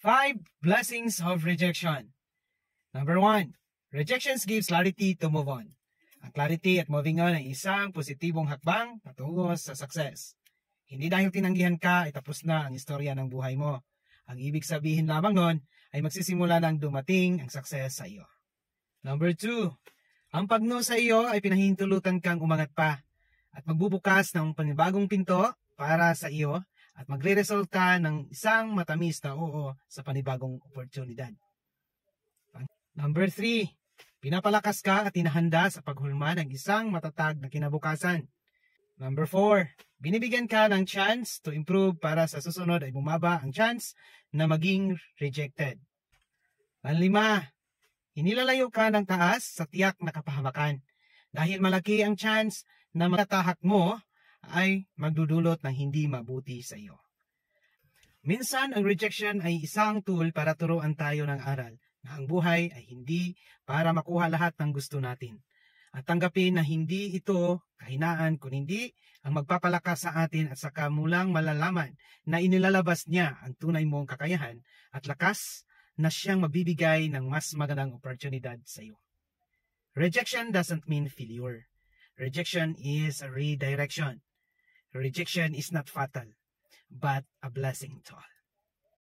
5 blessings of rejection. Number 1, rejections gives clarity to move on. Ang clarity at moving on ay isang positibong hakbang patungo sa success. Hindi dahil tinanggihan ka ay tapos na ang istorya ng buhay mo. Ang ibig sabihin lamang nun ay magsisimula nang dumating ang success sa iyo. Number 2, ang pag-no sa iyo ay pinahintulutan kang umangat pa at magbubukas ng panibagong pinto para sa iyo at magre-resulta ng isang matamis na oo sa panibagong oportunidad. Number 3, pinapalakas ka at hinahanda sa paghulma ng isang matatag na kinabukasan. Number 4, binibigyan ka ng chance to improve para sa susunod ay bumaba ang chance na maging rejected. 5, inilalayo ka ng taas sa tiyak na kapahamakan dahil malaki ang chance na matatahak mo ay magdudulot ng hindi mabuti sa iyo. Minsan, ang rejection ay isang tool para turuan tayo ng aral na ang buhay ay hindi para makuha lahat ng gusto natin. At tanggapin na hindi ito kahinaan kundi ang magpapalakas sa atin at saka mulang malalaman na inilalabas niya ang tunay mong kakayahan at lakas na siyang mabibigay ng mas magandang oportunidad sa iyo. Rejection doesn't mean failure. Rejection is a redirection. Rejection is not fatal, but a blessing to all.